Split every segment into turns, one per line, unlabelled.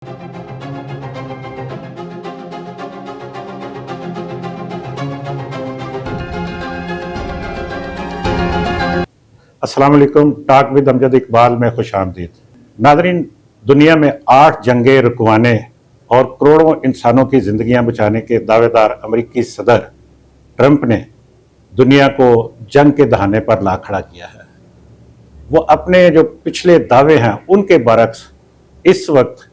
अस्सलाम वालेकुम। Talk with Amjad Iqbal में खुश आमदीद। नाज़रीन, दुनिया में 8 जंगें रुकवाने और करोड़ों इंसानों की ज़िंदगियां बचाने के दावेदार अमेरिकी सदर ट्रंप ने दुनिया को जंग के दहाने पर ला खड़ा किया है। वो अपने जो पिछले दावे हैं उनके बरक्स इस वक्त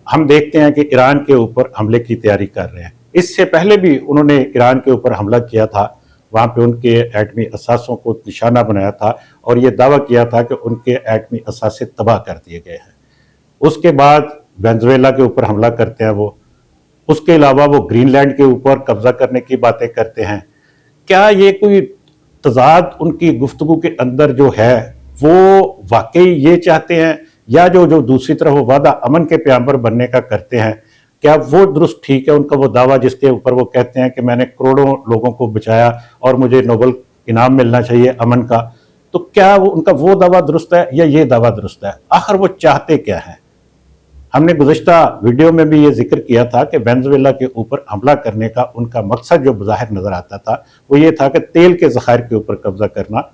हम देखते हैं कि ईरान के ऊपर हमले की तैयारी कर रहे हैं। इससे पहले भी उन्होंने ईरान के ऊपर हमला किया था, वहाँ पे उनके एटमी असासों को निशाना बनाया था और ये दावा किया था कि उनके एटमी असासे तबाह कर दिए गए हैं। उसके बाद वेनेजुएला के ऊपर हमला करते हैं वो। उसके अलावा वो ग्रीनलैंड के ऊपर कब्जा करने की बातें करते हैं। क्या ये कोई तजाद उनकी गुफ्तगू के अंदर जो है वो वाकई ये चाहते हैं, या जो दूसरी तरफ वो वादा अमन के प्याम्बर बनने का करते हैं, क्या वो दुरुस्त ठीक है उनका वो दावा जिसके ऊपर वो कहते हैं कि मैंने करोड़ों लोगों को बचाया और मुझे नोबेल इनाम मिलना चाहिए अमन का? तो क्या उनका वो दावा दुरुस्त है या ये दावा दुरुस्त है? आखिर वो चाहते क्या है? हमने गुज़श्ता वीडियो में भी ये जिक्र किया था कि वेनेजुएला के ऊपर हमला करने का उनका मकसद जो बज़ाहिर नज़र आता था वो ये था कि तेल के ज़खायर के ऊपर कब्जा करना,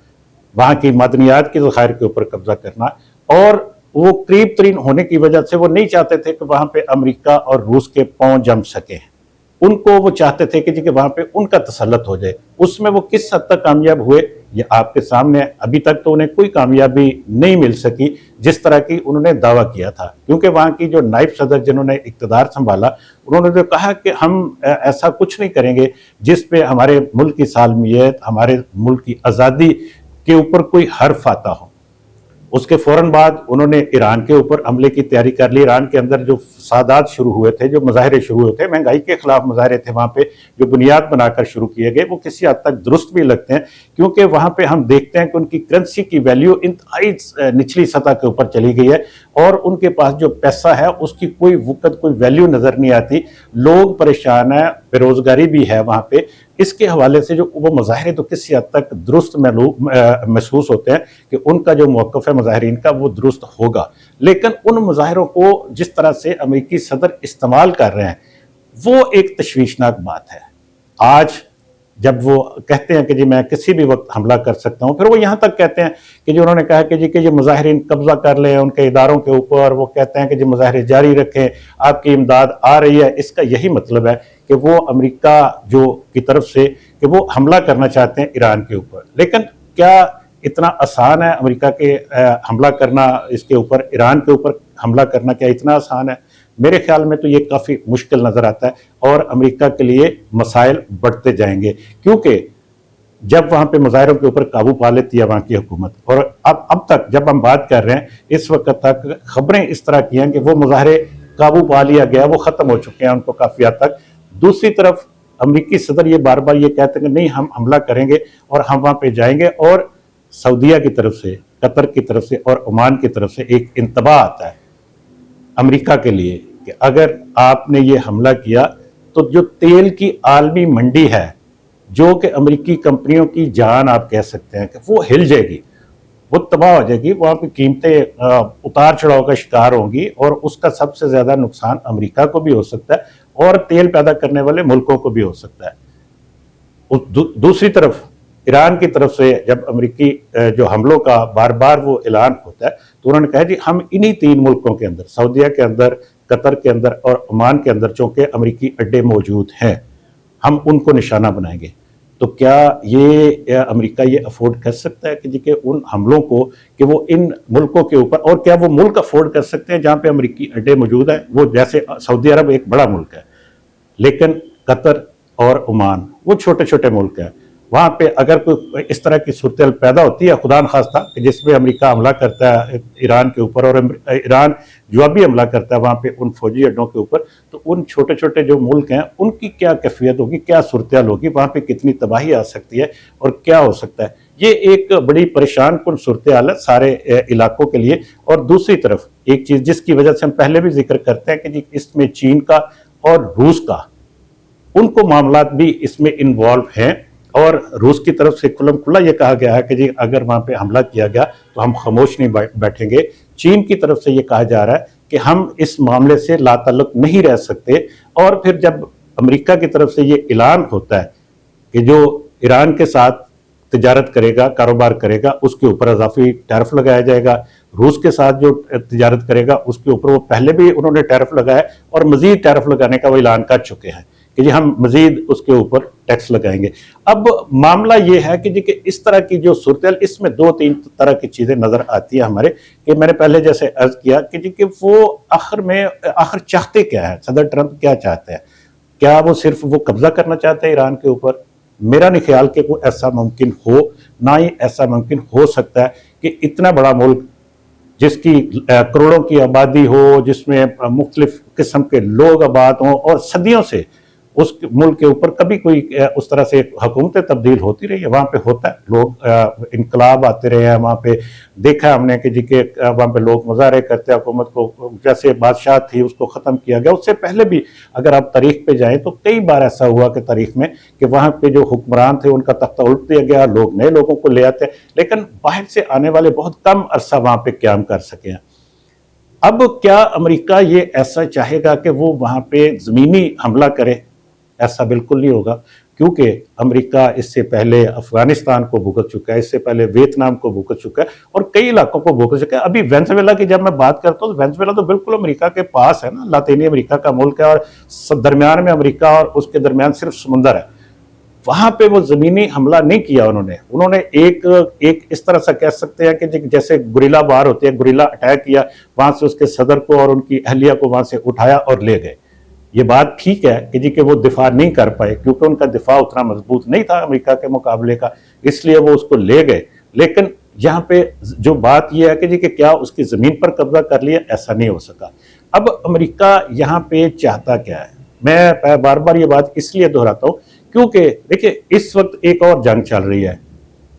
वहाँ की मादनियात के ज़खायर के ऊपर कब्जा करना, और वो करीब तरीन होने की वजह से वो नहीं चाहते थे कि वहाँ पे अमेरिका और रूस के पांव जम सके। उनको वो चाहते थे कि वहाँ पे उनका तसल्लुत हो जाए। उसमें वो किस हद तक कामयाब हुए ये आपके सामने है। अभी तक तो उन्हें कोई कामयाबी नहीं मिल सकी जिस तरह की उन्होंने दावा किया था, क्योंकि वहाँ की जो नायब सदर जिन्होंने इक़्तिदार संभाला उन्होंने तो कहा कि हम ऐसा कुछ नहीं करेंगे जिस पे हमारे मुल्क की सालमियत, हमारे मुल्क की आज़ादी के ऊपर कोई हर्फ आता हो। उसके फौरन बाद उन्होंने ईरान के ऊपर हमले की तैयारी कर ली। ईरान के अंदर जो फसादात शुरू हुए थे, जो मुजाहरे शुरू हुए थे, महंगाई के खिलाफ मुजाहरे थे, वहाँ पे जो बुनियाद बनाकर शुरू किए गए वो किसी हद तक दुरुस्त भी लगते हैं, क्योंकि वहाँ पे हम देखते हैं कि उनकी करेंसी की वैल्यू इंतहाई निचली सतह के ऊपर चली गई है और उनके पास जो पैसा है उसकी कोई वक़्त कोई वैल्यू नज़र नहीं आती। लोग परेशान हैं, बेरोज़गारी भी है वहाँ पे। इसके हवाले से जो वो मुजाहरे तो किसी हद तक दुरुस्त महसूस होते हैं कि उनका जो मौक़िफ़ है मुजाहिरीन का वो दुरुस्त होगा, लेकिन उन मुजाहिरों को जिस तरह से अमेरिकी सदर इस्तेमाल कर रहे हैं वो एक तशवीशनाक बात है। आज जब वो कहते हैं कि जी मैं किसी भी वक्त हमला कर सकता हूँ, फिर वो यहाँ तक कहते हैं कि जी उन्होंने कहा कि जी मुजाहिरीन कब्जा कर लें उनके इदारों के ऊपर, वो कहते हैं कि जी मुजाहरे जारी रखें, आपकी इमदाद आ रही है। इसका यही मतलब है कि वो अमेरिका जो की तरफ से कि वो हमला करना चाहते हैं ईरान के ऊपर। लेकिन क्या इतना आसान है अमेरिका के हमला करना, इसके ऊपर ईरान के ऊपर हमला करना क्या इतना आसान है? मेरे ख्याल में तो ये काफ़ी मुश्किल नज़र आता है और अमेरिका के लिए मसाइल बढ़ते जाएंगे, क्योंकि जब वहाँ पे मुजाहिरों के ऊपर काबू पा लेती है वहाँ की हुकूमत, और अब तक जब हम बात कर रहे हैं इस वक्त तक खबरें इस तरह की हैं कि वो मुजाहरे काबू पा लिया गया, वो ख़त्म हो चुके हैं उनको काफ़ी हद तक। दूसरी तरफ अमेरिकी सदर ये बार बार ये कहते हैं कि नहीं हम हमला करेंगे और हम वहाँ पे जाएंगे, और सऊदीया की तरफ से, कतर की तरफ से और ओमान की तरफ से एक इंतबाह आता है अमेरिका के लिए कि अगर आपने ये हमला किया तो जो तेल की आलमी मंडी है, जो कि अमेरिकी कंपनियों की जान आप कह सकते हैं कि वो हिल जाएगी, वो तबाह हो जाएगी। वहाँ पे कीमतें उतार चढ़ाव का शिकार होंगी और उसका सबसे ज़्यादा नुकसान अमेरिका को भी हो सकता है और तेल पैदा करने वाले मुल्कों को भी हो सकता है। दूसरी तरफ ईरान की तरफ से जब अमेरिकी जो हमलों का बार बार वो ऐलान होता है तो उन्होंने कहा जी हम इन्हीं 3 मुल्कों के अंदर, सऊदीया के अंदर, कतर के अंदर और ओमान के अंदर, चूँकि अमेरिकी अड्डे मौजूद हैं, हम उनको निशाना बनाएंगे। तो क्या ये अमेरिका ये अफोर्ड कर सकता है कि जी के उन हमलों को कि वो इन मुल्कों के ऊपर, और क्या वो मुल्क अफोर्ड कर सकते हैं जहाँ पे अमेरिकी अड्डे मौजूद हैं? वो जैसे सऊदी अरब एक बड़ा मुल्क है, लेकिन कतर और ओमान वो छोटे छोटे मुल्क हैं। वहाँ पे अगर कोई इस तरह की सूरत पैदा होती है खुदा न खास्ता कि जिसमें अमेरिका हमला करता है ईरान के ऊपर और ईरान जवाबी हमला करता है वहाँ पे उन फौजी अड्डों के ऊपर, तो उन छोटे छोटे जो मुल्क हैं उनकी क्या कैफियत होगी, क्या सूरत होगी, वहाँ पे कितनी तबाही आ सकती है और क्या हो सकता है? ये एक बड़ी परेशान कुन सूरत हाल है सारे इलाकों के लिए। और दूसरी तरफ एक चीज़ जिसकी वजह से हम पहले भी जिक्र करते हैं कि जी इसमें चीन का और रूस का, उनको मामलात भी इसमें इन्वॉल्व हैं, और रूस की तरफ से खुल्लम खुल्ला ये कहा गया है कि जी अगर वहाँ पे हमला किया गया तो हम खामोश नहीं बैठेंगे। चीन की तरफ से ये कहा जा रहा है کہ ہم اس معاملے سے لا تعلق نہیں رہ سکتے. اور پھر جب امریکہ کی طرف سے یہ اعلان ہوتا ہے کہ جو ایران کے ساتھ تجارت کرے گا، کاروبار کرے گا، اس کے اوپر اضافی ٹیرف لگایا جائے گا، روس کے ساتھ جو تجارت کرے گا اس کے اوپر وہ پہلے بھی انہوں نے ٹیرف لگایا اور مزید ٹیرف لگانے کا وہ اعلان کر چکے ہیں کہ جی ہم مزید اس کے اوپر ٹیکس لگائیں گے. اب معاملہ یہ ہے کہ جی کہ اس طرح کی جو صورتحال، اس میں 2-3 طرح کی چیزیں نظر آتی ہیں ہمارے، کہ میں نے پہلے جیسے عرض کیا کہ جی کہ وہ آخر چاہتے کیا ہے، صدر ٹرمپ کیا چاہتے ہیں؟ کیا وہ صرف وہ قبضہ کرنا چاہتے ہیں ایران کے اوپر؟ میرا نہیں خیال کہ کوئی ایسا ممکن ہو، نہ ہی ایسا ممکن ہو سکتا ہے کہ اتنا بڑا ملک جس کی کروڑوں کی آبادی ہو، جس میں مختلف قسم کے لوگ آباد ہوں، اور صدیوں سے اس ملک کے اوپر کبھی کوئی اس طرح سے حکومتیں تبدیل ہوتی رہی ہے. وہاں پہ ہوتا ہے، لوگ انقلاب آتے رہے ہیں وہاں پہ، دیکھا ہم نے کہ جی کہ وہاں پہ لوگ مظاہرے کرتے ہیں حکومت کو، جیسے بادشاہ تھی اس کو ختم کیا گیا. اس سے پہلے بھی اگر آپ تاریخ پہ جائیں تو کئی بار ایسا ہوا کہ تاریخ میں کہ وہاں پہ جو حکمران تھے ان کا تختہ الٹ دیا گیا، لوگ نئے لوگوں کو لے آتے، لیکن باہر سے آنے والے بہت کم عرصہ وہاں پہ قیام کر سکے ہیں. اب کیا امریکہ یہ ایسا چاہے گا کہ وہ وہاں پہ زمینی حملہ کرے؟ ایسا بالکل نہیں ہوگا، کیونکہ امریکہ اس سے پہلے افغانستان کو بھگت چکا ہے، اس سے پہلے ویتنام کو بھگت چکا ہے، اور کئی علاقوں کو بھگت چکا ہے. ابھی وینزویلا کی جب میں بات کرتا ہوں تو وینزویلا تو بالکل امریکہ کے پاس ہے نا، لاطینی امریکہ کا ملک ہے، اور درمیان میں امریکہ اور اس کے درمیان صرف سمندر ہے. وہاں پہ وہ زمینی حملہ نہیں کیا انہوں نے ایک اس طرح سے کہہ سکتے ہیں کہ جیسے گوریلا وار ہوتے ہیں، گوریلا اٹیک کیا، وہاں سے اس کے صدر کو اور ان کی اہلیہ کو وہاں سے اٹھایا اور لے گئے. یہ بات ٹھیک ہے کہ جی کہ وہ دفاع نہیں کر پائے کیونکہ ان کا دفاع اتنا مضبوط نہیں تھا امریکہ کے مقابلے کا، اس لیے وہ اس کو لے گئے. لیکن یہاں پہ جو بات یہ ہے کہ جی کہ کیا اس کی زمین پر قبضہ کر لیا؟ ایسا نہیں ہو سکا. اب امریکہ یہاں پہ چاہتا کیا ہے؟ میں بار بار یہ بات اس لیے دہراتا ہوں کیونکہ دیکھیں اس وقت ایک اور جنگ چل رہی ہے،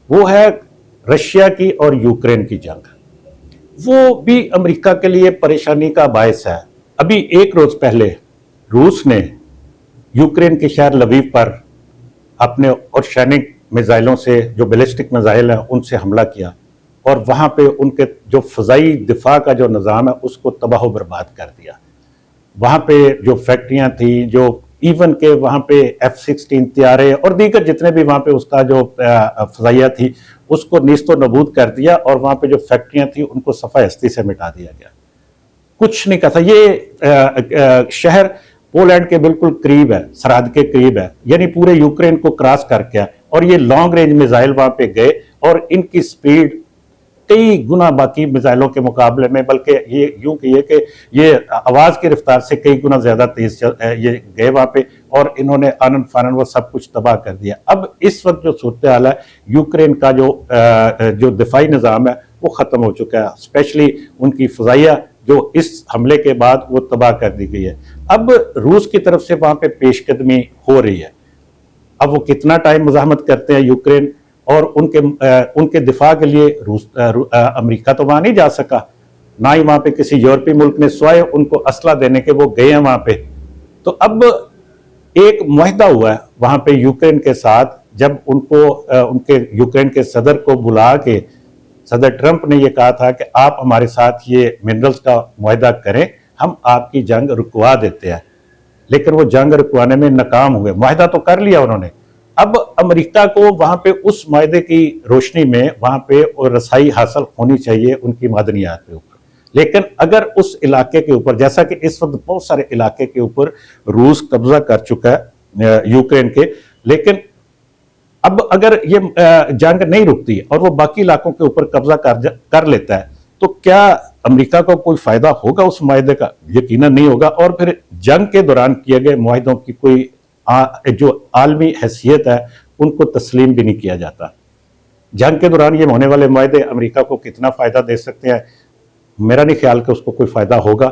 وہ ہے رشیا کی اور یوکرین کی جنگ. وہ بھی امریکہ کے لیے پریشانی کا باعث ہے. ابھی ایک روز پہلے روس نے یوکرین کے شہر لویو پر اپنے اورشینک میزائلوں سے، جو بیلسٹک میزائل ہیں، ان سے حملہ کیا، اور وہاں پہ ان کے جو فضائی دفاع کا جو نظام ہے اس کو تباہ و برباد کر دیا. وہاں پہ جو فیکٹریاں تھیں، جو ایون کہ وہاں پہ F-16 طیارے اور دیگر جتنے بھی وہاں پہ اس کا جو فضائیہ تھی اس کو نیست و نابود کر دیا، اور وہاں پہ جو فیکٹریاں تھیں ان کو صفحہ ہستی سے مٹا دیا گیا. کچھ نہیں کہا تھا. یہ شہر پولینڈ کے بالکل قریب ہے، سرحد کے قریب ہے، یعنی پورے یوکرین کو کراس کر کے، اور یہ لانگ رینج میزائل وہاں پہ گئے، اور ان کی سپیڈ کئی گنا باقی میزائلوں کے مقابلے میں، بلکہ یہ یوں کہیے کہ یہ آواز کی رفتار سے کئی گنا زیادہ تیز یہ گئے وہاں پہ، اور انہوں نے آنن فانن وہ سب کچھ تباہ کر دیا. اب اس وقت جو صورتحال ہے، یوکرین کا جو دفاعی نظام ہے وہ ختم ہو چکا ہے، اسپیشلی ان کی فضائیہ جو اس حملے کے بعد وہ تباہ کر دی گئی ہے. اب روس کی طرف سے وہاں پہ پیش قدمی ہو رہی ہے. اب وہ کتنا ٹائم مزاحمت کرتے ہیں یوکرین، اور ان کے دفاع کے لیے امریکہ تو وہاں نہیں جا سکا، نہ ہی وہاں پہ کسی یورپی ملک نے، سوائے ان کو اسلحہ دینے کے وہ گئے ہیں وہاں پہ. تو اب ایک معاہدہ ہوا ہے وہاں پہ یوکرین کے ساتھ، جب ان کے یوکرین کے صدر کو بلا کے صدر ٹرمپ نے یہ کہا تھا کہ آپ ہمارے ساتھ یہ منرلز کا معاہدہ کریں، ہم آپ کی جنگ رکوا دیتے ہیں. لیکن وہ جنگ رکوانے میں ناکام ہوئے. معاہدہ تو کر لیا انہوں نے. اب امریکہ کو وہاں پہ اس معاہدے کی روشنی میں وہاں پہ رسائی حاصل ہونی چاہیے ان کی معدنیات کے اوپر. لیکن اگر اس علاقے کے اوپر، جیسا کہ اس وقت بہت سارے علاقے کے اوپر روس قبضہ کر چکا ہے یوکرین کے، لیکن اب اگر یہ جنگ نہیں رکتی اور وہ باقی علاقوں کے اوپر قبضہ کر لیتا ہے تو کیا امریکہ کو کوئی فائدہ ہوگا اس معاہدے کا؟ یقیناً نہیں ہوگا. اور پھر جنگ کے دوران کیے گئے معاہدوں کی کوئی جو عالمی حیثیت ہے ان کو تسلیم بھی نہیں کیا جاتا. جنگ کے دوران یہ ہونے والے معاہدے امریکہ کو کتنا فائدہ دے سکتے ہیں؟ میرا نہیں خیال کہ اس کو کوئی فائدہ ہوگا.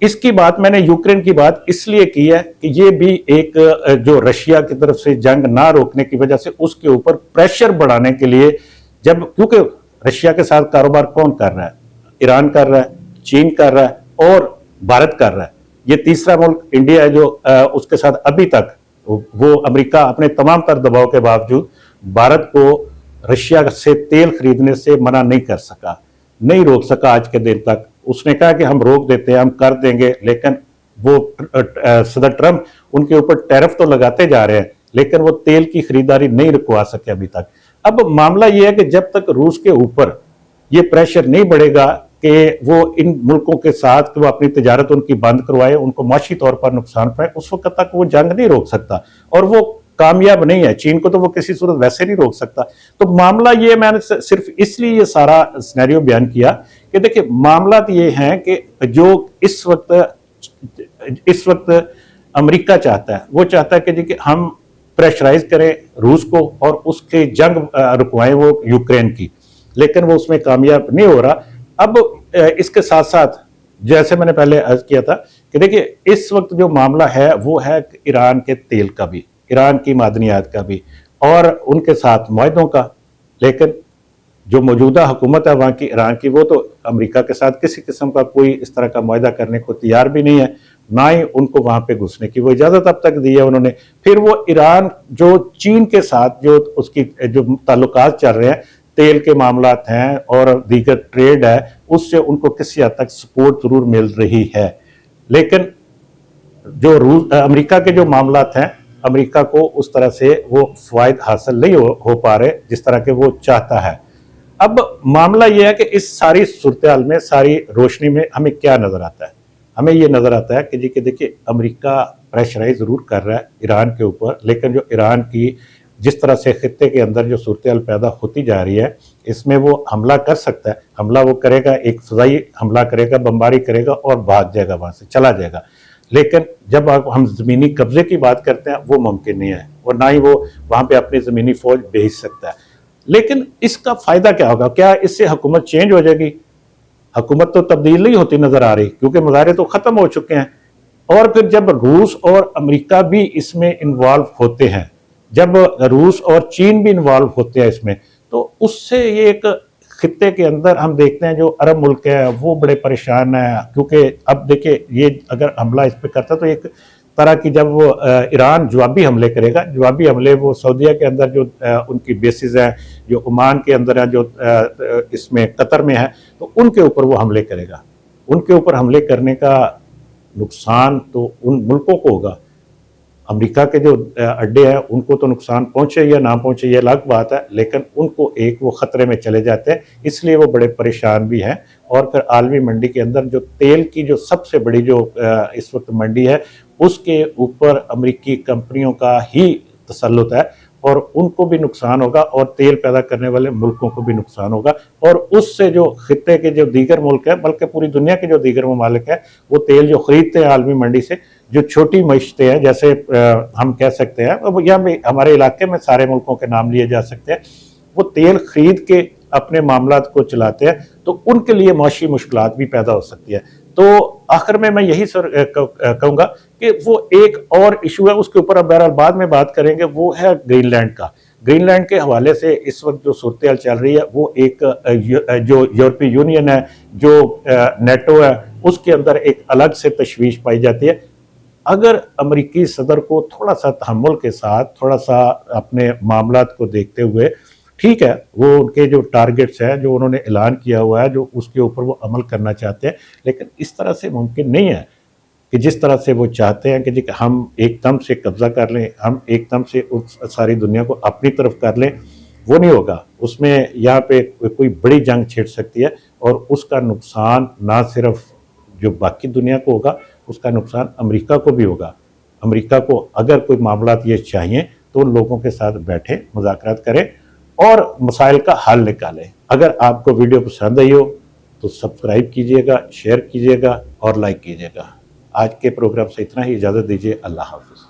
اس کی بات میں نے یوکرین کی بات اس لیے کی ہے کہ یہ بھی ایک جو رشیا کی طرف سے جنگ نہ روکنے کی وجہ سے اس کے اوپر پریشر بڑھانے کے لیے، کیونکہ رشیا کے ساتھ کاروبار کون کر رہا ہے؟ ایران کر رہا ہے، چین کر رہا ہے اور بھارت کر رہا ہے. یہ تیسرا ملک انڈیا ہے جو اس کے ساتھ ابھی تک وہ امریکہ اپنے تمام تر دباؤ کے باوجود بھارت کو رشیا سے تیل خریدنے سے منع نہیں کر سکا، نہیں روک سکا آج کے دن تک. उसने कहा कि हम रोक देते हैं, हम कर देंगे, लेकिन वो सदर ट्रंप उनके ऊपर टैरिफ तो लगाते जा रहे हैं, लेकिन वो तेल की खरीदारी नहीं रुकवा सके अभी तक। अब मामला ये है कि जब तक रूस के ऊपर ये प्रेशर नहीं बढ़ेगा कि वो इन मुल्कों के साथ वो अपनी तिजारत उनकी बंद करवाए, उनको माशी तौर पर नुकसान पाए, उस वक्त तक वो जंग नहीं रोक सकता, और वो कामयाब नहीं है। चीन को तो वो किसी सूरत वैसे नहीं रोक सकता। तो मामला ये, मैंने सिर्फ इसलिए ये सारा सिनेरियो बयान किया कि देखिए मामला तो ये है कि जो इस वक्त अमेरिका चाहता है, वो चाहता है कि जी कि हम प्रेशराइज करें रूस को और उसके जंग रुकवाएं वो यूक्रेन की, लेकिन वो उसमें कामयाब नहीं हो रहा। अब इसके साथ साथ जैसे मैंने पहले अर्ज किया था कि देखिए इस वक्त जो मामला है वो है ईरान के तेल का भी, ईरान की मादनियात का भी और उनके साथ मुआहदों का, लेकिन जो मौजूदा हुकूमत है वहाँ की ईरान की, वो तो अमेरिका के साथ किसी किस्म का कोई इस तरह का मुआहदा करने को तैयार भी नहीं है, ना ही उनको वहाँ पे घुसने की वो इजाज़त अब तक दी है उन्होंने। फिर वो ईरान जो चीन के साथ जो उसकी जो ताल्लुकात चल रहे हैं, तेल के मामलात हैं और दीगर ट्रेड है, उससे उनको किसी हद तक सपोर्ट जरूर मिल रही है, लेकिन जो अमेरिका के जो मामलात हैं, अमेरिका को उस तरह से वो फायदा हासिल नहीं हो पा रहे जिस तरह के वो चाहता है। अब मामला ये है कि इस सारी सूरत में, सारी रोशनी में हमें क्या नजर आता है? हमें ये नजर आता है कि जी कि देखिए अमेरिका प्रेशराइज जरूर कर रहा है ईरान के ऊपर, लेकिन जो ईरान की जिस तरह से खित्ते के अंदर जो सूरत पैदा होती जा रही है, इसमें वो हमला कर सकता है। हमला वो करेगा, एक फजाई हमला करेगा, बमबारी करेगा और भाग जाएगा, वहां से चला जाएगा। लेकिन जब हम ज़मीनी कब्जे की बात करते हैं वो मुमकिन नहीं है, और ना ही वो वहाँ पे अपनी ज़मीनी फौज भेज सकता है। लेकिन इसका फ़ायदा क्या होगा? क्या इससे हुकूमत चेंज हो जाएगी? हुकूमत तो तब्दील नहीं होती नज़र आ रही, क्योंकि मुजाहरे तो ख़त्म हो चुके हैं। और फिर जब रूस और अमेरिका भी इसमें इन्वॉल्व होते हैं, जब रूस और चीन भी इन्वॉल्व होते हैं इसमें, तो उससे ये एक खित्ते के अंदर हम देखते हैं जो अरब मुल्क है वो बड़े परेशान है, क्योंकि अब देखिए ये अगर हमला इस पर करता तो एक तरह की, जब वो ईरान जवाबी हमले करेगा, जवाबी हमले वो सऊदीया के अंदर जो उनकी बेसिस हैं, जो ओमान के अंदर है, जो इसमें कतर में है, तो उनके ऊपर वो हमले करेगा। उनके ऊपर हमले करने का नुकसान तो उन मुल्कों को होगा। अमेरिका के जो अड्डे हैं उनको तो नुकसान पहुंचे या ना पहुंचे ये अलग बात है, लेकिन उनको एक वो ख़तरे में चले जाते हैं, इसलिए वो बड़े परेशान भी हैं। और फिर आलमी मंडी के अंदर जो तेल की जो सबसे बड़ी जो इस वक्त मंडी है, उसके ऊपर अमेरिकी कंपनियों का ही तसल्लुत है, और उनको भी नुकसान होगा और तेल पैदा करने वाले मुल्कों को भी नुकसान होगा। और उससे जो खित्ते के जो दीगर मुल्क हैं, बल्कि पूरी दुनिया के जो दीगर ममालिक हैं, वो तेल जो खरीदते हैं आलमी मंडी से, जो छोटी मईशतें हैं, जैसे हम कह सकते हैं, या हमारे इलाके में सारे मुल्कों के नाम लिए जा सकते हैं, वो तेल खरीद के अपने मामलात को चलाते हैं, तो उनके लिए माशी मुश्किलात भी पैदा हो सकती है। तो आखिर में मैं यही सर कहूँगा कि वो एक और इशू है, उसके ऊपर अब बहरहाल बाद में बात करेंगे, वो है ग्रीनलैंड का। ग्रीनलैंड के हवाले से इस वक्त जो सूरत चल रही है, वो एक जो यूरोपीय यूनियन है, जो नेटो है, उसके अंदर एक अलग से तशवीश पाई जाती है। अगर अमेरिकी सदर को थोड़ा सा तहम्मुल के साथ, थोड़ा सा अपने मामलात को देखते हुए, ठीक है वो उनके जो टारगेट्स हैं, जो उन्होंने ऐलान किया हुआ है, जो उसके ऊपर वो अमल करना चाहते हैं, लेकिन इस तरह से मुमकिन नहीं है कि जिस तरह से वो चाहते हैं कि जी हम एकदम से कब्जा कर लें, हम एकदम से उस सारी दुनिया को अपनी तरफ कर लें, वो नहीं होगा। उसमें यहाँ पे कोई बड़ी जंग छिड़ सकती है, और उसका नुकसान ना सिर्फ जो बाकी दुनिया को होगा, उसका नुकसान अमेरिका को भी होगा। अमेरिका को अगर कोई मामला ये चाहिए तो उन लोगों के साथ बैठे, मुज़ाकरात करें और मसाइल का हल निकालें। अगर आपको वीडियो पसंद आई हो तो सब्सक्राइब कीजिएगा, शेयर कीजिएगा और लाइक कीजिएगा। आज के प्रोग्राम से इतना ही, इजाज़त दीजिए। अल्लाह हाफ़िज़।